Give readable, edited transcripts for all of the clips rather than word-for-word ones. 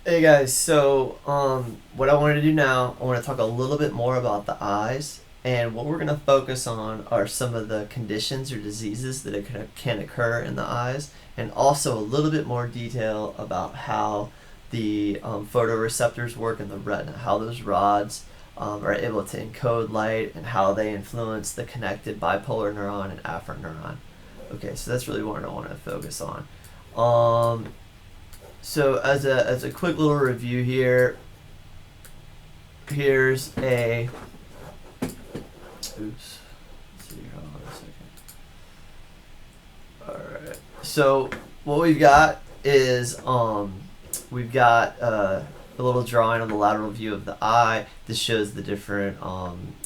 Hey guys, so what I wanted to do now, I want to talk a little bit more about the eyes, and what we're going to focus on are some of the conditions or diseases that can occur in the eyes, and also a little bit more detail about how the photoreceptors work in the retina, how those rods are able to encode light, and how they influence the connected bipolar neuron and afferent neuron. Okay, so that's really what I want to focus on. Um, so as a quick little review here, here's a oops. Let's see here, hold on a second. All right. So what we've got is we've got a little drawing on the lateral view of the eye. This shows the different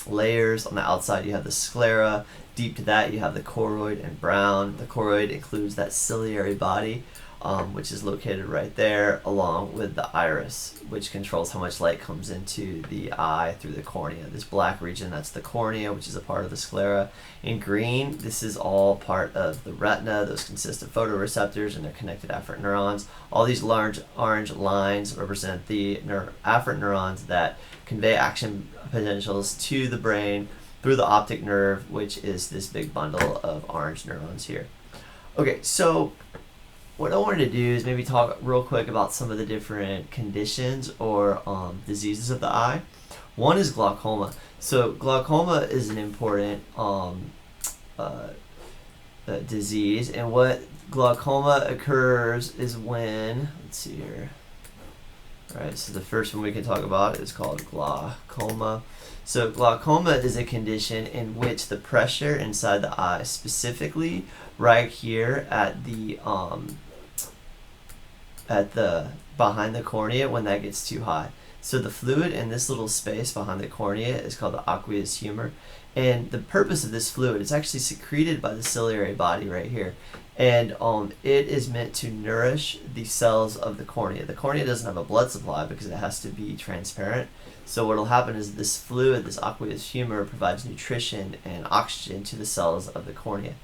layers. On the outside, you have the sclera. Deep to that, you have the choroid and brown. The choroid includes that ciliary body, which is located right there, along with the iris, which controls how much light comes into the eye through the cornea. This black region, that's the cornea, which is a part of the sclera. In green, this is all part of the retina. Those consist of photoreceptors and their connected afferent neurons. All these large orange lines represent the afferent neurons that convey action potentials to the brain through the optic nerve, which is this big bundle of orange neurons here. Okay, so what I wanted to do is maybe talk real quick about some of the different conditions or diseases of the eye. One is glaucoma. So glaucoma is an important disease, and what glaucoma occurs is when, let's see here. All right, so the first one we can talk about is called glaucoma. So glaucoma is a condition in which the pressure inside the eye, specifically right here at the behind the cornea, when that gets too high. So the fluid in this little space behind the cornea is called the aqueous humor, and the purpose of this fluid is actually secreted by the ciliary body right here, and it is meant to nourish the cells of the cornea. The cornea doesn't have a blood supply because it has to be transparent. So what will happen is this fluid, this aqueous humor, provides nutrition and oxygen to the cells of the cornea.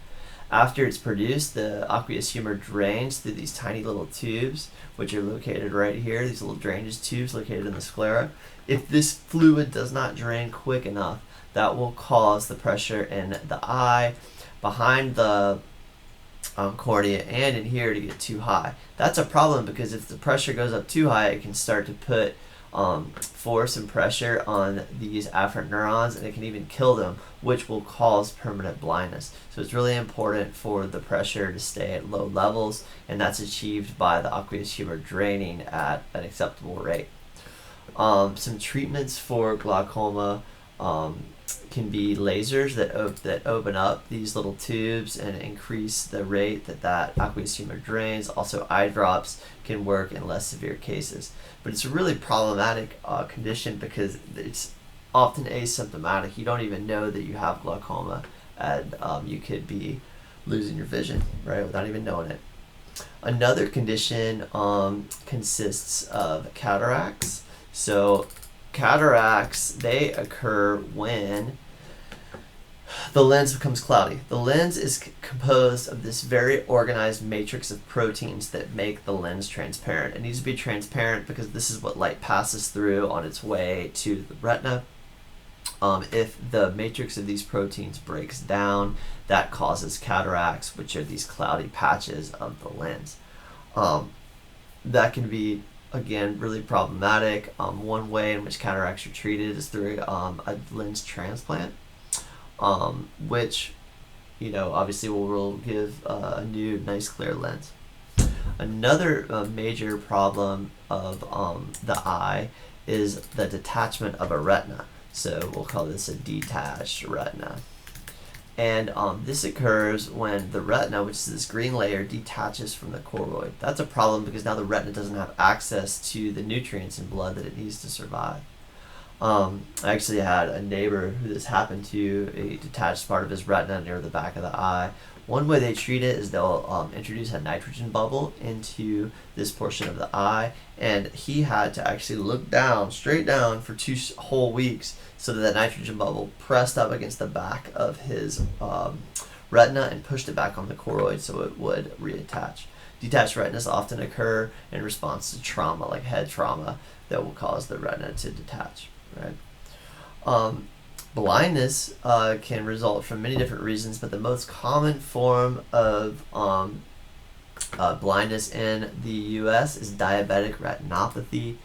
After it's produced, the aqueous humor drains through these tiny little tubes, which are located right here, these little drainage tubes located in the sclera. If this fluid does not drain quick enough, that will cause the pressure in the eye, behind the cornea, and in here to get too high. That's a problem because if the pressure goes up too high, it can start to put force and pressure on these afferent neurons, and it can even kill them, which will cause permanent blindness. So it's really important for the pressure to stay at low levels, and that's achieved by the aqueous humor draining at an acceptable rate. Some treatments for glaucoma can be lasers that open up these little tubes and increase the rate that aqueous humor drains. Also, eye drops can work in less severe cases. But it's a really problematic condition because it's often asymptomatic. You don't even know that you have glaucoma, and you could be losing your vision, right, without even knowing it. Another condition consists of cataracts. So cataracts, they occur when the lens becomes cloudy. The lens is composed of this very organized matrix of proteins that make the lens transparent. It needs to be transparent because this is what light passes through on its way to the retina. If the matrix of these proteins breaks down, that causes cataracts, which are these cloudy patches of the lens. That can be, again, really problematic. One way in which cataracts are treated is through a lens transplant, which, obviously will give a new, nice, clear lens. Another major problem of the eye is the detachment of a retina. So we'll call this a detached retina. And this occurs when the retina, which is this green layer, detaches from the choroid. That's a problem because now the retina doesn't have access to the nutrients in blood that it needs to survive. I actually had a neighbor who this happened to, a detached part of his retina near the back of the eye. One way they treat it is they'll introduce a nitrogen bubble into this portion of the eye, and he had to actually look down, straight down, for 2 whole weeks so that nitrogen bubble pressed up against the back of his retina and pushed it back on the choroid so it would reattach. Detached retinas often occur in response to trauma, like head trauma, that will cause the retina to detach, right? Blindness can result from many different reasons, but the most common form of blindness in the U.S. is diabetic retinopathy.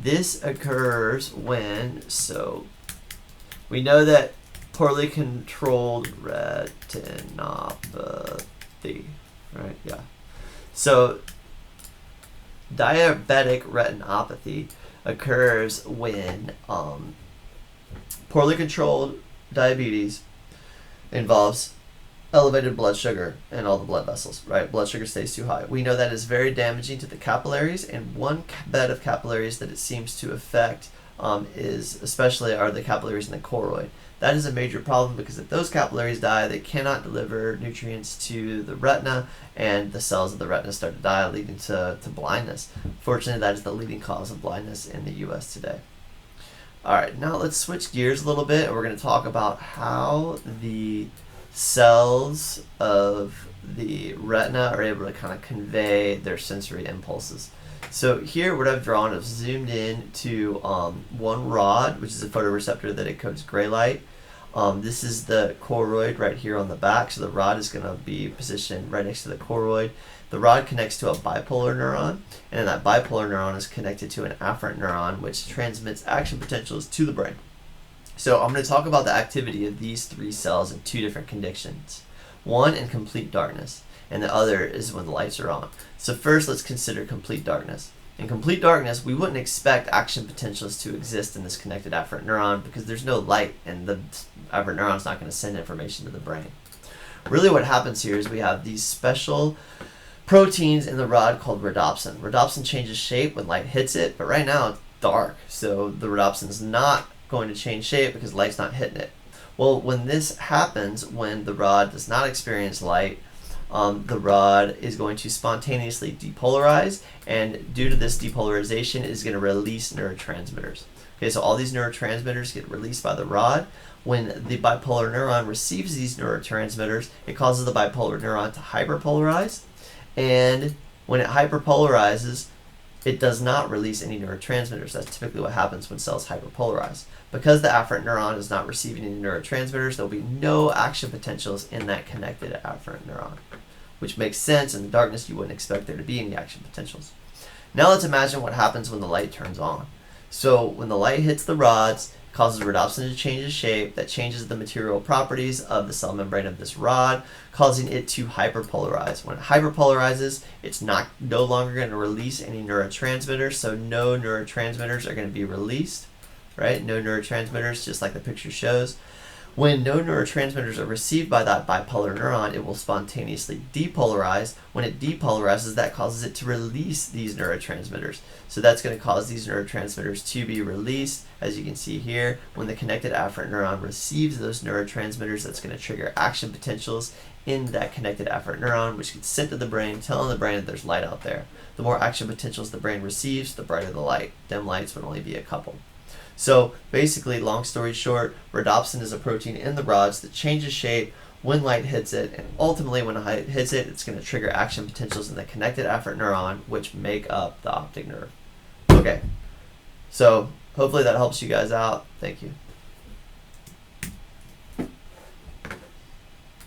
This occurs when, so we know that poorly controlled retinopathy, right? Yeah. So diabetic retinopathy occurs when poorly controlled diabetes involves elevated blood sugar in all the blood vessels, right? Blood sugar stays too high. We know that is very damaging to the capillaries, and one bed of capillaries that it seems to affect are the capillaries in the choroid. That is a major problem because if those capillaries die, they cannot deliver nutrients to the retina, and the cells of the retina start to die, leading to blindness. Fortunately, that is the leading cause of blindness in the U.S. today. All right, now let's switch gears a little bit, and we're going to talk about how the cells of the retina are able to kind of convey their sensory impulses. So here what I've drawn is zoomed in to one rod, which is a photoreceptor that encodes gray light. This is the choroid right here on the back, so the rod is going to be positioned right next to the choroid. The rod connects to a bipolar neuron, and then that bipolar neuron is connected to an afferent neuron, which transmits action potentials to the brain. So I'm going to talk about the activity of these three cells in two different conditions. One in complete darkness, and the other is when the lights are on. So first, let's consider complete darkness. In complete darkness, we wouldn't expect action potentials to exist in this connected afferent neuron because there's no light, and the afferent neuron's not going to send information to the brain. Really what happens here is we have these special proteins in the rod called rhodopsin. Rhodopsin changes shape when light hits it, but right now it's dark, so the rhodopsin is not going to change shape because light's not hitting it. Well, when this happens, when the rod does not experience light, the rod is going to spontaneously depolarize, and due to this depolarization, it is going to release neurotransmitters. Okay, so all these neurotransmitters get released by the rod. When the bipolar neuron receives these neurotransmitters, it causes the bipolar neuron to hyperpolarize, and when it hyperpolarizes, it does not release any neurotransmitters. That's typically what happens when cells hyperpolarize. Because the afferent neuron is not receiving any neurotransmitters, there will be no action potentials in that connected afferent neuron, which makes sense. In the darkness, you wouldn't expect there to be any action potentials. Now let's imagine what happens when the light turns on. So when the light hits the rods, it causes rhodopsin to change its shape. That changes the material properties of the cell membrane of this rod, causing it to hyperpolarize. When it hyperpolarizes, it's no longer going to release any neurotransmitters, so no neurotransmitters are going to be released, right? No neurotransmitters, just like the picture shows. When no neurotransmitters are received by that bipolar neuron, it will spontaneously depolarize. When it depolarizes, that causes it to release these neurotransmitters. So that's going to cause these neurotransmitters to be released. As you can see here, when the connected afferent neuron receives those neurotransmitters, that's going to trigger action potentials in that connected afferent neuron, which gets sent to the brain, telling the brain that there's light out there. The more action potentials the brain receives, the brighter the light. Dim lights would only be a couple. So basically, long story short, rhodopsin is a protein in the rods that changes shape when light hits it, and ultimately when light hits it, it's going to trigger action potentials in the connected afferent neuron, which make up the optic nerve. Okay, so hopefully that helps you guys out. Thank you.